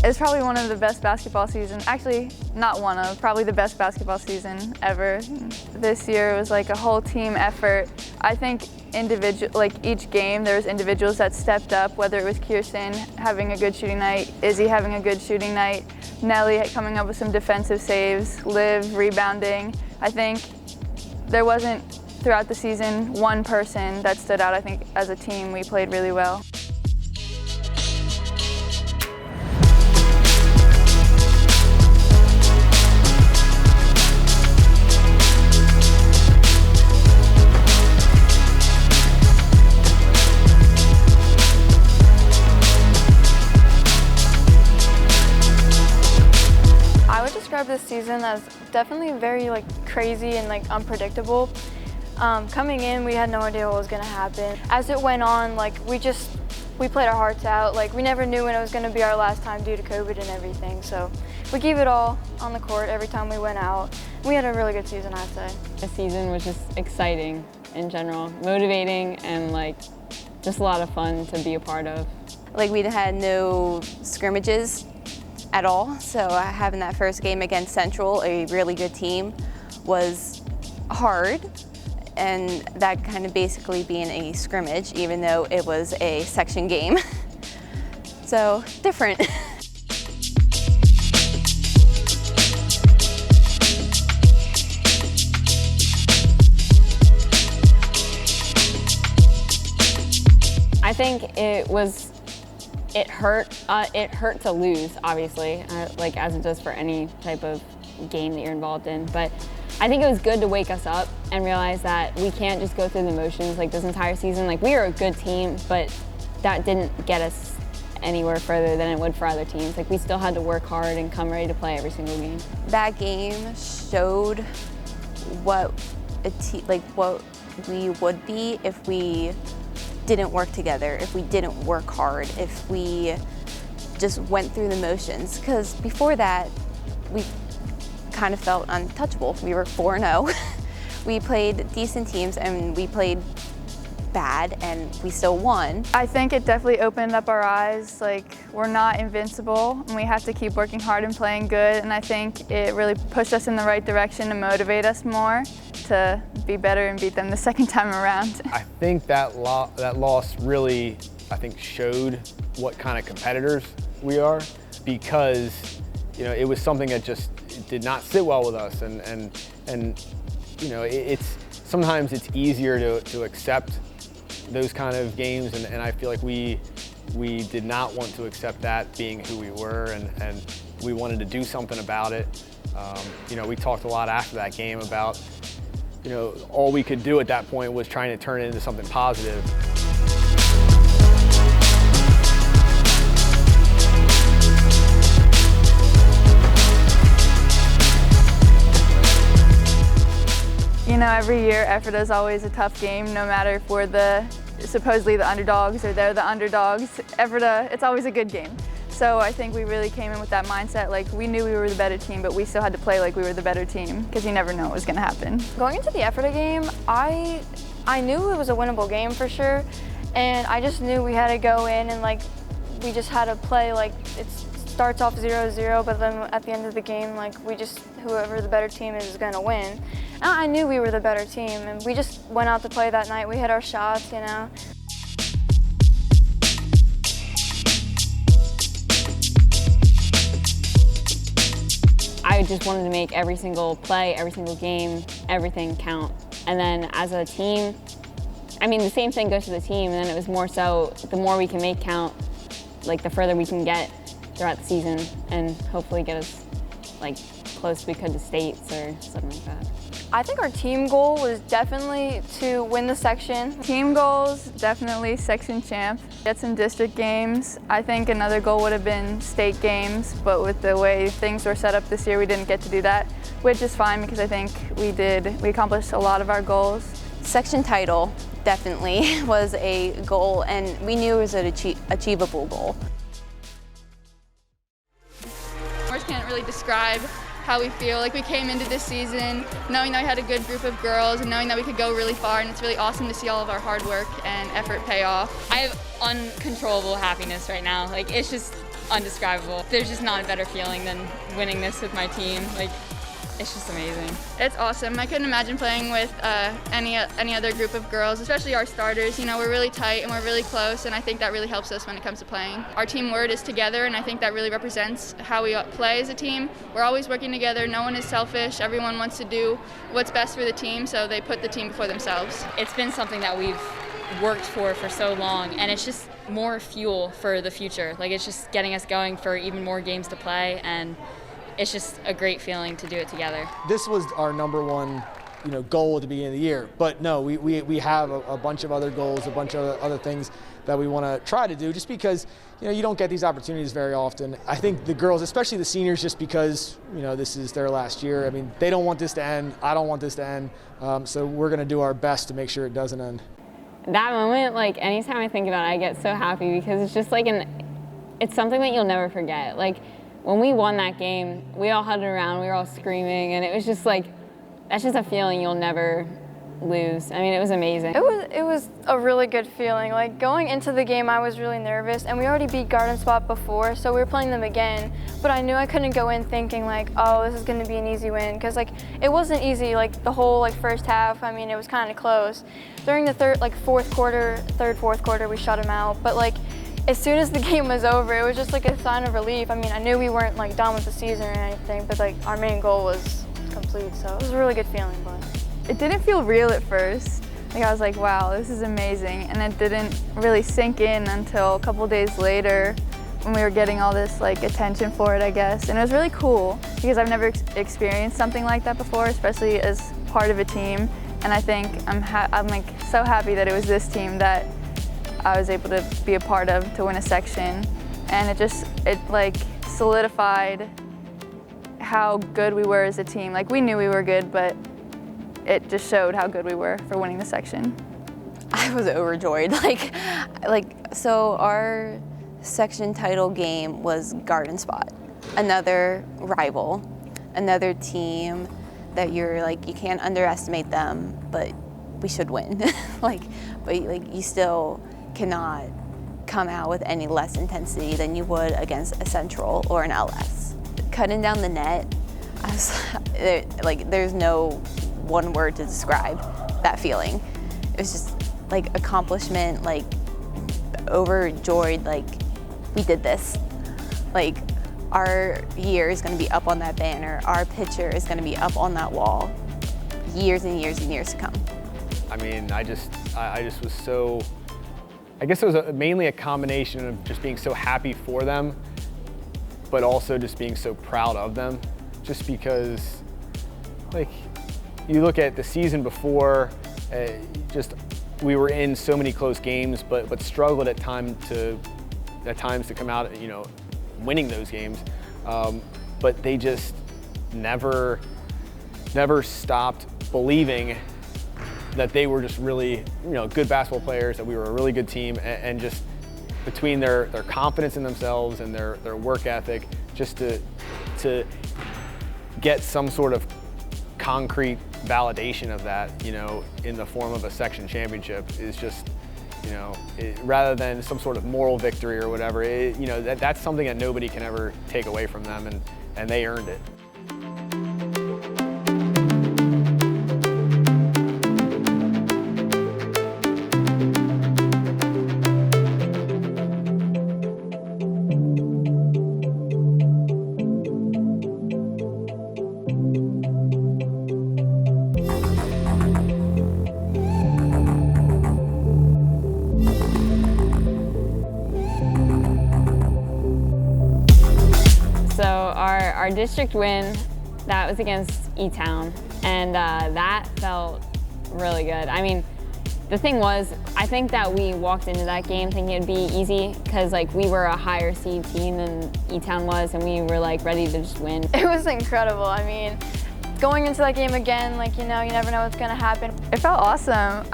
It's probably one of the best basketball seasons, actually not one of, probably the best basketball season ever. This year it was like a whole team effort. I think each game there was individuals that stepped up, whether it was Kirsten having a good shooting night, Izzy having a good shooting night, Nelly coming up with some defensive saves, Liv rebounding. I think there wasn't throughout the season one person that stood out. I think as a team we played really well. This season as definitely very crazy and unpredictable. Coming in, we had no idea what was going to happen. As it went on, we played our hearts out. We never knew when it was going to be our last time due to COVID and everything. So we gave it all on the court every time we went out. We had a really good season, I'd say. The season was just exciting in general, motivating, and just a lot of fun to be a part of. We had no scrimmages at all, so having that first game against Central, a really good team, was hard, and that kind of basically being a scrimmage, even though it was a section game. So different. I think it hurt to lose, obviously, as it does for any type of game that you're involved in. But I think it was good to wake us up and realize that we can't just go through the motions this entire season. We are a good team, but that didn't get us anywhere further than it would for other teams. We still had to work hard and come ready to play every single game. That game showed what what we would be if we didn't work together, if we didn't work hard, if we just went through the motions. Because before that, we kind of felt untouchable. We were 4-0. We played decent teams and we played bad and we still won. I think it definitely opened up our eyes. We're not invincible and we have to keep working hard and playing good, and I think it really pushed us in the right direction to motivate us more to be better and beat them the second time around. I think that loss really, showed what kind of competitors we are, because it was something that just did not sit well with us, and sometimes it's easier to accept those kind of games, and I feel like we did not want to accept that being who we were, and we wanted to do something about it. We talked a lot after that game about all we could do at that point was trying to turn it into something positive. Every year, Ephrata is always a tough game, no matter if we're supposedly the underdogs or they're the underdogs. Ephrata, it's always a good game. So I think we really came in with that mindset, we knew we were the better team, but we still had to play like we were the better team, because you never know what was going to happen. Going into the Ephrata game, I knew it was a winnable game for sure, and I just knew we had to go in and we just had to play it starts off 0-0, but then at the end of the game, whoever the better team is going to win. And I knew we were the better team, and we just went out to play that night. We hit our shots, I just wanted to make every single play, every single game, everything count. And then as a team, the same thing goes to the team, and then it was more so the more we can make count, the further we can get throughout the season, and hopefully get us close as we could to states or something like that. I think our team goal was definitely to win the section. Team goals, definitely section champ. Get some district games. I think another goal would have been state games, but with the way things were set up this year, we didn't get to do that, which is fine because I think we accomplished a lot of our goals. Section title definitely was a goal, and we knew it was an achievable goal. Words can't really describe how we feel. We came into this season knowing that we had a good group of girls and knowing that we could go really far, and it's really awesome to see all of our hard work and effort pay off. I have uncontrollable happiness right now. It's just undescribable. There's just not a better feeling than winning this with my team. Like, it's just amazing. It's awesome. I couldn't imagine playing with any other group of girls, especially our starters. You know, we're really tight and we're really close, and I think that really helps us when it comes to playing. Our team word is together, and I think that really represents how we play as a team. We're always working together. No one is selfish. Everyone wants to do what's best for the team, so they put the team before themselves. It's been something that we've worked for so long, and it's just more fuel for the future. Like, it's just getting us going for even more games to play, and it's just a great feeling to do it together. This was our number one, goal at the beginning of the year. But no, we have a bunch of other goals, a bunch of other things that we want to try to do, just because you don't get these opportunities very often. I think the girls, especially the seniors, just because this is their last year. I mean, they don't want this to end. I don't want this to end. So we're going to do our best to make sure it doesn't end. That moment, like, anytime I think about it, I get so happy because it's just like it's something that you'll never forget. Like, when we won that game, we all huddled around, we were all screaming, and it was just like, that's just a feeling you'll never lose. I mean, it was amazing. It was a really good feeling. Like, going into the game, I was really nervous, and we already beat Garden Spot before, so we were playing them again. But I knew I couldn't go in thinking like, oh, this is going to be an easy win, because like it wasn't easy. Like the whole first half, I mean, it was kind of close. During the fourth quarter, we shut them out. But like, as soon as the game was over, it was just like a sign of relief. I mean, I knew we weren't like done with the season or anything, but like our main goal was complete, so it was a really good feeling. But it didn't feel real at first. Like, I was like, wow, this is amazing. And it didn't really sink in until a couple days later when we were getting all this attention for it, I guess. And it was really cool because I've never experienced something like that before, especially as part of a team. And I think I'm so happy that it was this team that I was able to be a part of to win a section. And it solidified how good we were as a team. Like, we knew we were good, but it just showed how good we were for winning the section. I was overjoyed. So our section title game was Garden Spot, another rival, another team that you can't underestimate them, but we should win. but you still cannot come out with any less intensity than you would against a Central or an LS. Cutting down the net, there's no one word to describe that feeling. It was just accomplishment, overjoyed, we did this. Our year is going to be up on that banner. Our picture is going to be up on that wall years and years and years to come. I mean, I just was so, I guess it was mainly a combination of just being so happy for them, but also just being so proud of them. Just because, you look at the season before, we were in so many close games, but struggled at times to come out, winning those games. But they just never stopped believing that they were just really, good basketball players, that we were a really good team, and just between their confidence in themselves and their work ethic, just to get some sort of concrete validation of that, in the form of a section championship is just, rather than some sort of moral victory or whatever, that's something that nobody can ever take away from them, and they earned it. Our district win, that was against E-Town, and that felt really good. I mean, the thing was, I think that we walked into that game thinking it'd be easy because we were a higher seed team than E-Town was, and we were ready to just win. It was incredible. I mean, going into that game again, you never know what's gonna happen. It felt awesome.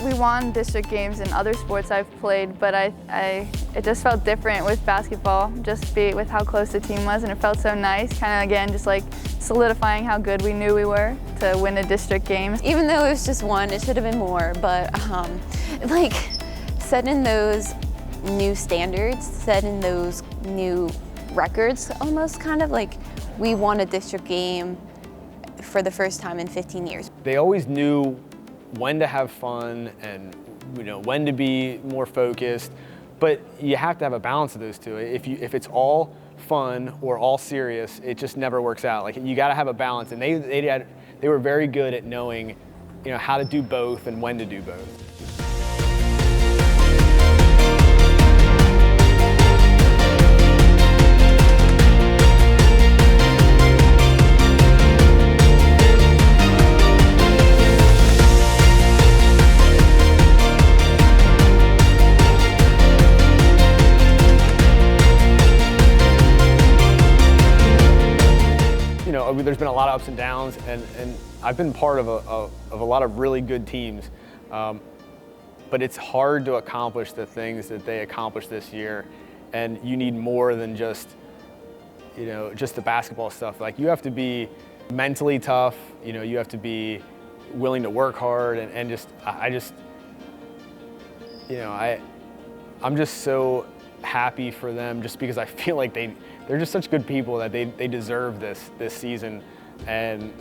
We won district games in other sports I've played, but it just felt different with basketball, with how close the team was, and it felt so nice, again, just solidifying how good we knew we were to win a district game. Even though it was just one, it should have been more, but setting those new standards, setting those new records almost, kind of like we won a district game for the first time in 15 years. They always knew when to have fun and when to be more focused, but you have to have a balance of those two. If it's all fun or all serious, it just never works out. Like, you got to have a balance, and they were very good at knowing how to do both and when to do both. There's been a lot of ups and downs, and I've been part of a lot of really good teams, but it's hard to accomplish the things that they accomplished this year, and you need more than just the basketball stuff. Like, you have to be mentally tough, you have to be willing to work hard, and I'm just so happy for them, just because I feel like they're just such good people that they deserve this season, and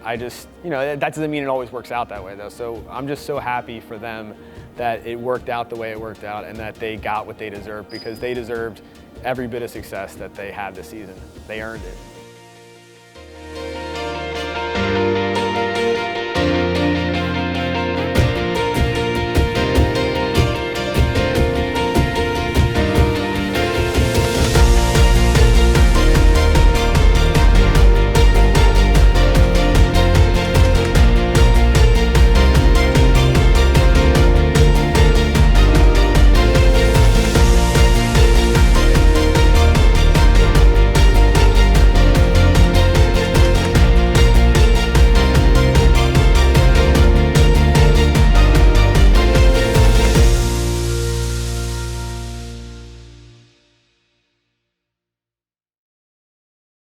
I just, that doesn't mean it always works out that way though. So I'm just so happy for them that it worked out the way it worked out, and that they got what they deserved, because they deserved every bit of success that they had this season. They earned it.